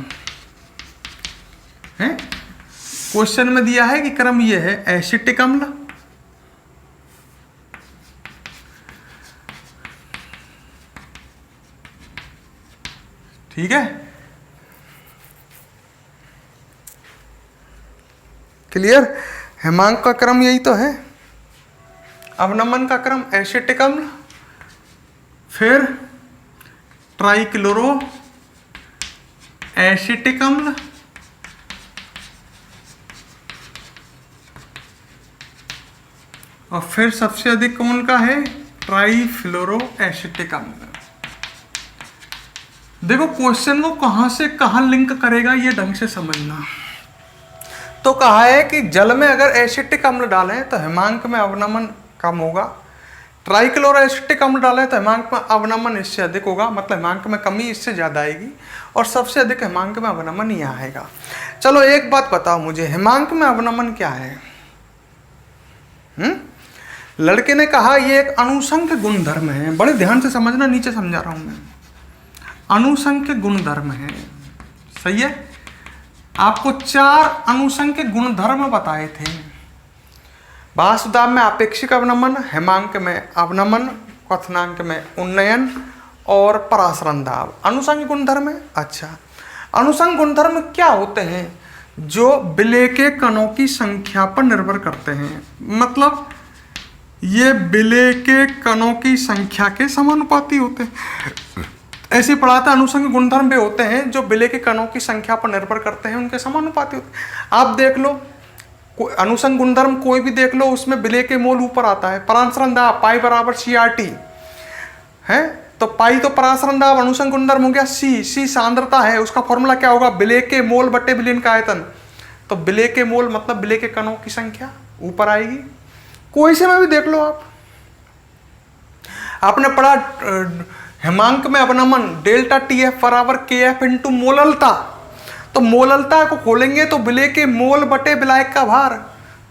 है। क्वेश्चन में दिया है कि क्रम ये है, एसिटिक अम्ल, ठीक है, क्लियर। हिमांक का क्रम यही तो है, अवनमन का क्रम एसिटिक अम्ल, फिर ट्राइक्लोरो एसिटिक अम्ल, और फिर सबसे अधिक कौन का है, ट्राइफ्लोरो एसिटिक अम्ल। देखो क्वेश्चन को कहां से कहां लिंक करेगा ये ढंग से समझना। तो कहा है कि जल में अगर एसिटिक अम्ल डालें तो हिमांक में अवनमन कम होगा, ट्राइक्लोरो एसिटिक अम्ल डालें तो हिमांक में अवनमन इससे अधिक होगा, मतलब हिमांक में कमी इससे ज़्यादा आएगी, और सबसे अधिक हिमांक में अवनमन यहाँ आएगा। चलो एक बात बताओ मुझे, हिमांक में अवनमन क्या है? लड़के ने कहा ये एक अनुसंख्य गुणधर्म है, बड़े ध्यान से समझना, नीचे समझा रहा हूँ मैं। अनुसंख्य गुणधर्म है, सही है। आपको 4 अनुसंख्य गुणधर्म बताए थे। वासुदाब में आपेक्षिक अवनमन, हिमांक में अवनमन, क्वथनांक में उन्नयन और परासरण दाब अनुसंख्य गुणधर्म है। अच्छा, अनुसंख्य गुणधर्म क्या होते हैं? जो विलेय के कणों की संख्या पर निर्भर करते हैं, मतलब ये विलेय के कणों की संख्या के समानुपाती होते हैं। ऐसे पढ़ा था, अनुसंख्य गुणधर्म वे होते हैं जो विलेय के कणों की संख्या पर निर्भर करते हैं, उनके समानुपाती होते हैं। आप देख लो अनुसंख्य गुणधर्म कोई भी देख लो, उसमें विलेय के मोल ऊपर आता है। परासरण दाब पाई बराबर CRT है, तो पाई तो परासरण दाब अनुसंख्य गुणधर्म हो गया। सी सांद्रता है, उसका फॉर्मूला क्या होगा, विलेय के मोल बटे विलयन का आयतन। तो विलेय के मोल मतलब विलेय के कणों की संख्या ऊपर आएगी। कोई से में भी देख लो आप, आपने पढ़ा हिमांक में अवनमन डेल्टा TF बराबर KF इंटू मोललता। तो मोललता को खोलेंगे तो विलेय के मोल बटे विलायक का भार,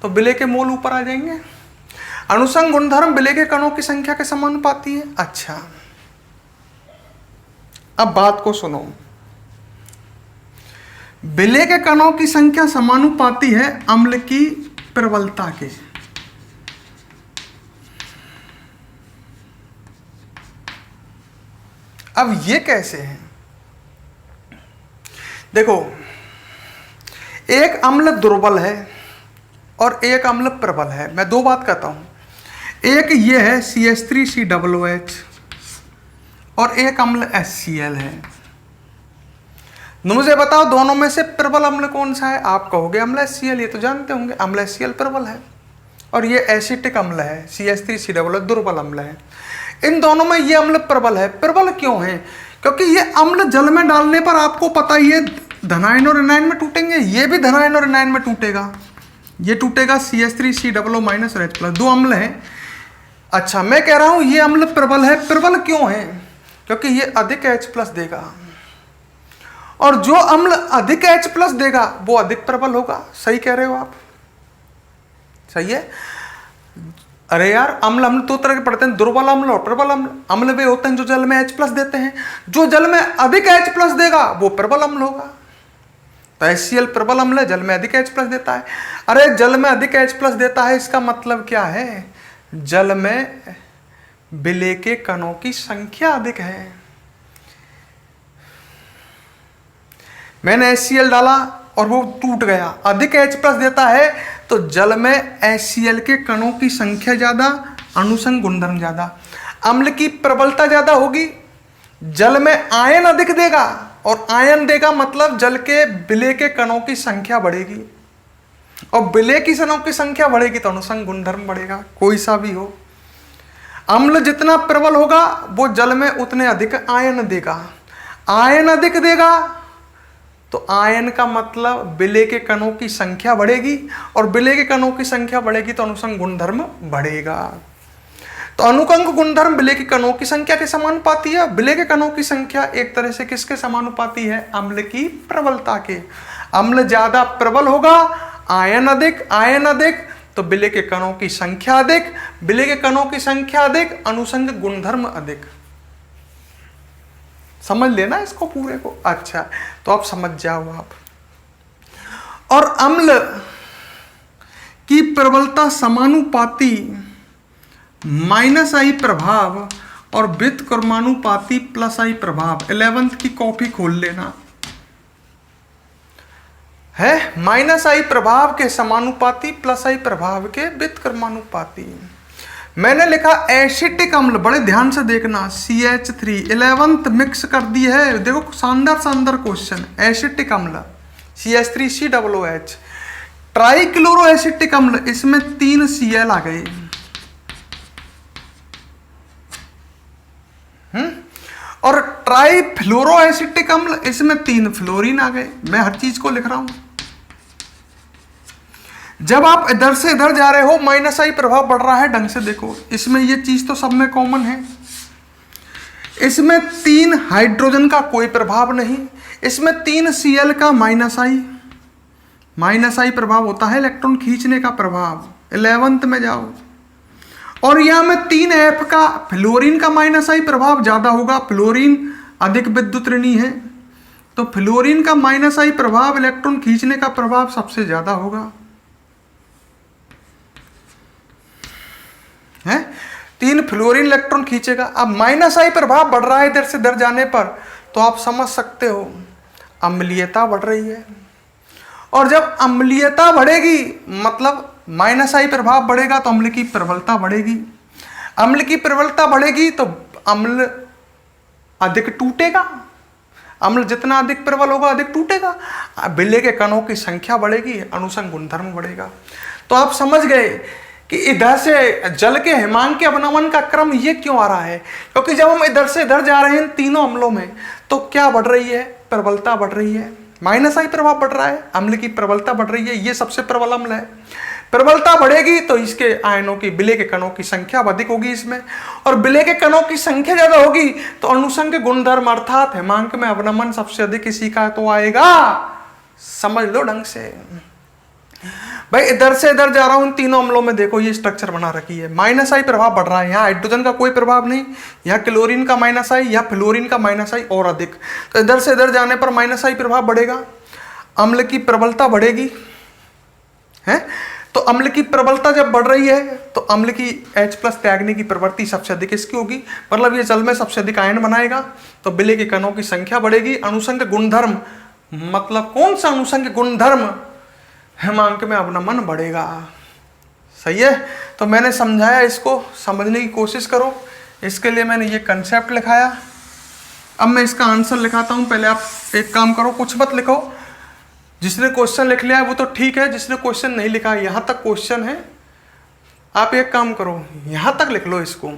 तो विलेय के मोल ऊपर आ जाएंगे। अनुसंख्य गुणधर्म विलेय के कणों की संख्या के समानुपाती है। अच्छा, अब बात को सुनो, विलेय के कणों की संख्या समानुपाती है अम्ल की प्रबलता के। अब ये कैसे है? देखो, एक अम्ल दुर्बल है और एक अम्ल प्रबल है। मैं 2 बात कहता हूं, एक ये है CH3COOH और एक अम्ल HCl है। मुझे बताओ दोनों में से प्रबल अम्ल कौन सा है? आप कहोगे अम्ल HCl, ये तो जानते होंगे अम्ल HCl प्रबल है, और ये एसिटिक अम्ल है CH3COOH दुर्बल अम्ल है। इन दोनों में ये अम्ल प्रबल है। प्रबल क्यों है? क्योंकि ये अम्ल जल में डालने पर आपको पता ही है धनायन और ऋणायन में टूटेंगे, ये भी धनायन और ऋणायन में टूटेगा। ये टूटेगा CH3COO- और H+, 2 अम्ल हैं। अच्छा, मैं कह रहा हूं ये अम्ल प्रबल है। प्रबल क्यों है? क्योंकि ये अधिक H+ देगा, और जो अम्ल अधिक H+ देगा वो अधिक प्रबल होगा। सही कह रहे हो आप, सही है। अरे यार, अम्ल हम 2 तरह के पढ़ते हैं, दुर्बल अम्ल और प्रबल अम्ल। अम्ल वे होते हैं जो जल में H+ देते हैं, जो जल में अधिक H+ देगा वो प्रबल अम्ल होगा। तो HCl प्रबल अम्ल है, जल में अधिक H+ देता है। अरे जल में अधिक H+ देता है, इसका मतलब क्या है? जल में विलेय के कणों की संख्या अधिक है। मैंने HCl डाला और वो टूट गया, अधिक H+ देता है, तो जल में HCl के कणों की संख्या ज्यादा, अनुसंग गुणधर्म ज्यादा, अम्ल की प्रबलता ज्यादा होगी, जल में आयन अधिक देगा, और आयन देगा मतलब जल के विलेय के कणों की संख्या बढ़ेगी, और विलेय की कणों की संख्या बढ़ेगी तो अनुसंग गुणधर्म बढ़ेगा, कोई सा भी हो। अम्ल जितना प्रबल होगा वो जल में उतने अधिक आयन देगा, आयन अधिक देगा तो आयन का मतलब विलेय के कणों की संख्या बढ़ेगी, और विलेय के कणों की संख्या बढ़ेगी तो अनुसंग गुणधर्म बढ़ेगा। तो अनुकंक गुणधर्म विलेय के कणों की संख्या के समानुपाती है। विलेय के कणों की संख्या एक तरह से किसके समानुपाती है? अम्ल की प्रबलता के। अम्ल ज्यादा प्रबल होगा, आयन अधिक तो विलेय के कणों की संख्या अधिक, विलेय के कणों की संख्या अधिक, अनुसंग गुणधर्म अधिक। समझ लेना इसको पूरे को। अच्छा, तो आप समझ जाओ आप। और अम्ल की प्रबलता समानुपाती -I प्रभाव और व्युत्क्रमानुपाती +I प्रभाव। 11th की कॉपी खोल लेना है। -I प्रभाव के समानुपाती +I प्रभाव के व्युत्क्रमानुपाती। मैंने लिखा एसिटिक अम्ल, बड़े ध्यान से देखना, CH3 11th मिक्स कर दी है। देखो शानदार क्वेश्चन। एसिटिक अम्ल CH3COOH, ट्राइक्लोरो एसिटिक अम्ल, इसमें 3 Cl आ गए। और ट्राइफ्लोरो एसिटिक अम्ल, इसमें 3 फ्लोरीन आ गए। मैं हर चीज को लिख रहा हूं। जब आप इधर से इधर जा रहे हो -I प्रभाव बढ़ रहा है, ढंग से देखो। इसमें ये चीज तो सब में कॉमन है। इसमें 3 हाइड्रोजन का कोई प्रभाव नहीं, इसमें 3 Cl का -I प्रभाव होता है, इलेक्ट्रॉन खींचने का प्रभाव। 11th में जाओ। और यहां में 3 F का, फ्लोरीन का -I प्रभाव ज्यादा होगा, फ्लोरीन अधिक विद्युत ऋणी है, तो फ्लोरीन का -I प्रभाव, इलेक्ट्रॉन खींचने का प्रभाव सबसे ज्यादा होगा। है 3 फ्लोरीन इलेक्ट्रॉन खींचेगा। अब -I प्रभाव बढ़ रहा है इधर से इधर जाने पर, तो आप समझ सकते हो अम्लीयता बढ़ रही है। और जब अम्लीयता बढ़ेगी मतलब -I प्रभाव बढ़ेगा तो अम्ल की प्रबलता बढ़ेगी। अम्ल की प्रबलता बढ़ेगी तो अम्ल अधिक टूटेगा। अम्ल जितना अधिक प्रबल होगा अधिक टूटेगा। विलेय के कणों की संख्या बढ़ेगी, अनुसंग गुणधर्म बढ़ेगा। तो आप समझ गए कि इधर से जल के हिमांक के अवनमन का क्रम ये क्यों आ रहा है? क्योंकि जब हम इधर से इधर जा रहे हैं तीनों अम्लों में, तो क्या बढ़ रही है? प्रबलता बढ़ रही है। -I प्रभाव बढ़ रहा है, अम्ल की प्रबलता बढ़ रही है। ये सबसे प्रबल अम्ल है। प्रबलता बढ़ेगी तो इसके आयनों की, विलेय के कणों की संख्या अधिक होगी इसमें, और विलेय के कणों की संख्या ज्यादा होगी तो अनुसंग गुणधर्म अर्थात हिमांक में अवनमन सबसे अधिक इसी का तो आएगा। समझ लो ढंग से भाई। इधर से इधर जा रहा हूं तीनों अम्लों में, देखो ये स्ट्रक्चर बना रखी है। -I प्रभाव बढ़ रहा है, यहाँ हाइड्रोजन का कोई प्रभाव नहीं, यहाँ क्लोरीन का -I, यहाँ फ्लोरीन का -I और अधिक। तो इधर से इधर जाने पर -I प्रभाव बढ़ेगा, अम्ल की प्रबलता बढ़ेगी। है तो अम्ल की प्रबलता जब बढ़ रही है तो अम्ल की H+ त्यागने की प्रवृत्ति सबसे अधिक इसकी होगी, मतलब ये जल में सबसे अधिक आयन बनाएगा, तो विलेय के कणों की संख्या बढ़ेगी। अनुसंग गुणधर्म मतलब कौन सा अनुसंग गुणधर्म? हिमांक में अवनमन बढ़ेगा। सही है। तो मैंने समझाया, इसको समझने की कोशिश करो। इसके लिए मैंने ये कंसेप्ट लिखाया। अब मैं इसका आंसर लिखाता हूं। पहले आप एक काम करो, कुछ मत लिखो। जिसने क्वेश्चन लिख लिया है वो तो ठीक है, जिसने क्वेश्चन नहीं लिखा है, यहां तक क्वेश्चन है, आप एक काम करो, यहां तक लिख लो इसको।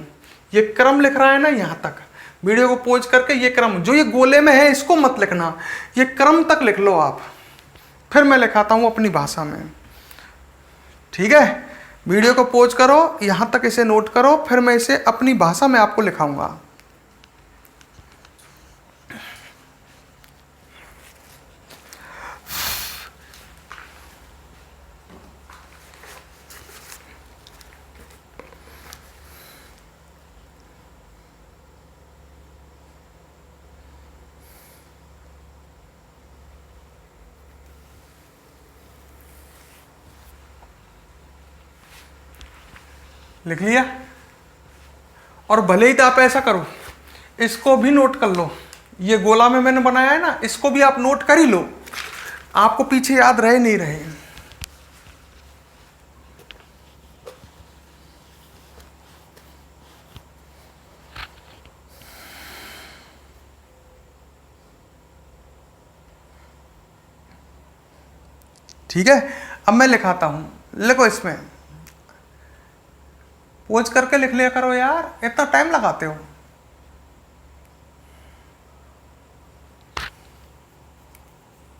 ये क्रम लिख रहा है ना, यहां तक वीडियो को पॉज करके ये क्रम जो ये गोले में है इसको मत लिखना, ये क्रम तक लिख लो आप। फिर मैं लिखाता हूं अपनी भाषा में। ठीक है, वीडियो को पॉज करो, यहां तक इसे नोट करो, फिर मैं इसे अपनी भाषा में आपको लिखाऊंगा। लिख लिया। और भले ही तो आप ऐसा करो, इसको भी नोट कर लो, ये गोला में मैंने बनाया है ना, इसको भी आप नोट कर ही लो, आपको पीछे याद रहे नहीं रहे। ठीक है, अब मैं लिखाता हूं, लिखो, इसमें पोज करके लिख लिया करो यार, इतना टाइम लगाते हो।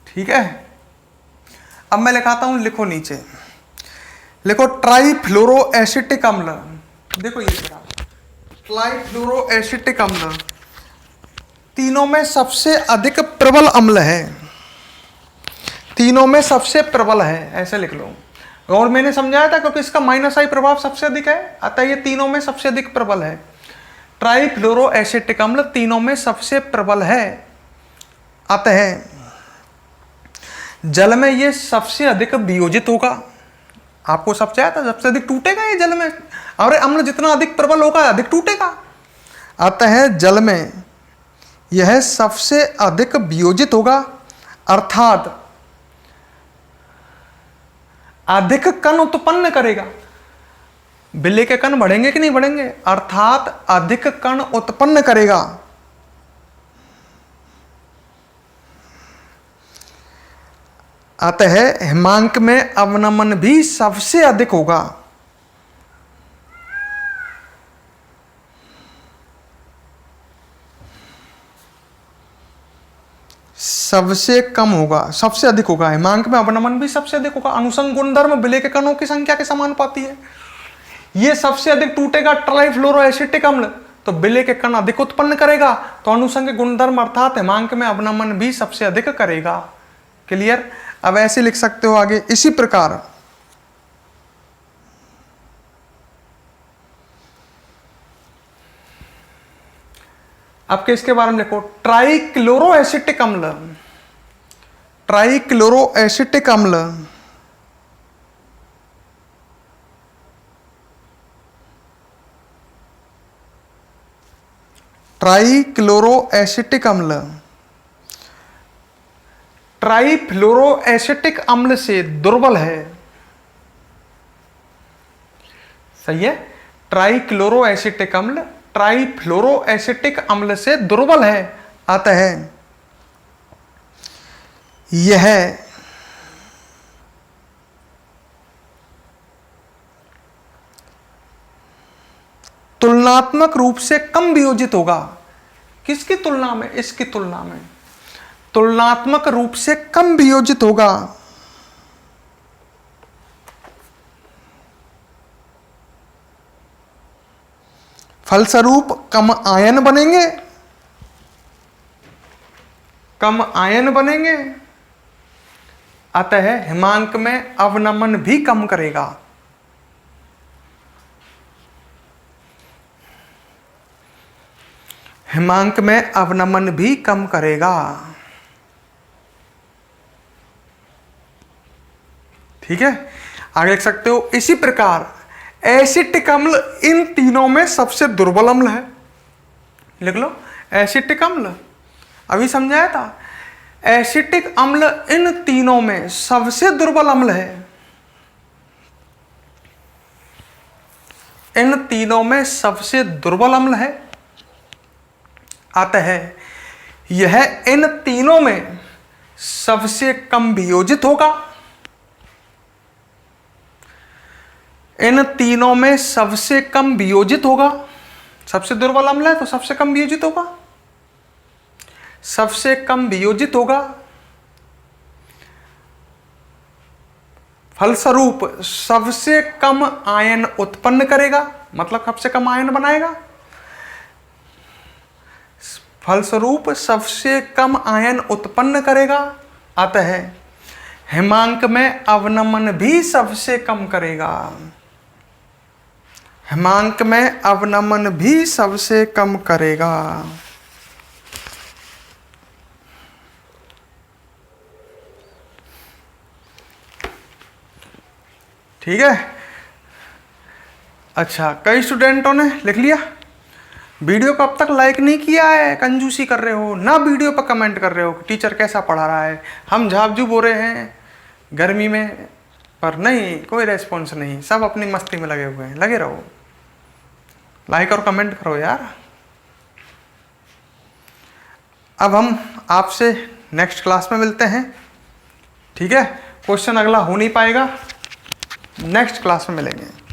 ठीक है, अब मैं लिखाता हूं, लिखो नीचे, लिखो ट्राईफ्लोरो एसिटिक अम्ल। देखो ये ट्राईफ्लोरो एसिटिक अम्ल तीनों में सबसे अधिक प्रबल अम्ल है, तीनों में सबसे प्रबल है, ऐसे लिख लो। और मैंने समझाया था क्योंकि इसका माइनस आई प्रभाव सबसे अधिक है, अतः ये तीनों में सबसे अधिक प्रबल है। ट्राईफ्लोरो एसिटिक अम्ल तीनों में सबसे प्रबल है, अतः जल में ये सबसे अधिक वियोजित होगा। आपको समझाया था, सबसे अधिक टूटेगा ये जल में, और अम्ल जितना अधिक प्रबल होगा अधिक टूटेगा, अतः जल में यह सबसे अधिक वियोजित होगा, अर्थात अधिक कण उत्पन्न करेगा। बिल्ली के कण बढ़ेंगे कि नहीं बढ़ेंगे, अर्थात अधिक कण उत्पन्न करेगा। अतः हिमांक में अवनमन भी सबसे अधिक होगा। सबसे कम होगा, सबसे अधिक होगा, हिमांक में अवनमन भी सबसे अधिक होगा। अनुसंग गुणधर्म विलेय के कणों की संख्या के समानुपाती है। ये सबसे अधिक टूटेगा ट्राईफ्लोरो एसिटिक अम्ल, तो विलेय के कण अधिक उत्पन्न करेगा, तो अनुसंग गुणधर्म अर्थात हिमांक में अवनमन भी सबसे अधिक करेगा। क्लियर? अब ऐसे लिख सकते हो आगे इसी प्रकार। अब किसके बारे में लिखो, ट्राईक्लोरो एसिटिक अम्ल, ट्राईक्लोरो एसिटिक अम्ल ट्राईक्लोरो एसिटिक अम्ल ट्राईफ्लोरो एसिटिक अम्ल से दुर्बल है। सही है, ट्राईक्लोरो एसिटिक अम्ल ट्राईफ्लोरो एसिटिक अम्ल से दुर्बल है, अतः यह तुलनात्मक रूप से कम वियोजित होगा। किसकी तुलना में? इसकी तुलना में तुलनात्मक रूप से कम वियोजित होगा। फलस्वरूप कम आयन बनेंगे, कम आयन बनेंगे, अतः हिमांक में अवनमन भी कम करेगा। हिमांक में अवनमन भी कम करेगा। ठीक है, आगे लिख सकते हो इसी प्रकार एसिटिक अम्ल इन तीनों में सबसे दुर्बल अम्ल है। लिख लो, एसिटिक अम्ल अभी समझाया था, एसिटिक अम्ल इन तीनों में सबसे दुर्बल अम्ल है। इन तीनों में सबसे दुर्बल अम्ल है, अतः यह इन तीनों में सबसे कम वियोजित होगा। इन तीनों में सबसे कम वियोजित होगा। सबसे दुर्बल अम्ल है तो सबसे कम वियोजित होगा, सबसे कम वियोजित होगा। फलस्वरूप सबसे कम आयन उत्पन्न करेगा, मतलब सबसे कम आयन बनाएगा। फलस्वरूप सबसे कम आयन उत्पन्न करेगा, अतः हिमांक में अवनमन भी सबसे कम करेगा। हिमांक में अवनमन भी सबसे कम करेगा। ठीक है, अच्छा, कई स्टूडेंटों ने लिख लिया। वीडियो को अब तक लाइक नहीं किया है, कंजूसी कर रहे हो ना, वीडियो पर कमेंट कर रहे हो कि टीचर कैसा पढ़ा रहा है, हम झापझूप हो रहे हैं गर्मी में, पर नहीं, कोई रेस्पॉन्स नहीं, सब अपनी मस्ती में लगे हुए हैं। लगे रहो, लाइक और कमेंट करो यार। अब हम आपसे नेक्स्ट क्लास में मिलते हैं, ठीक है। क्वेश्चन अगला हो नहीं पाएगा, नेक्स्ट क्लास में मिलेंगे।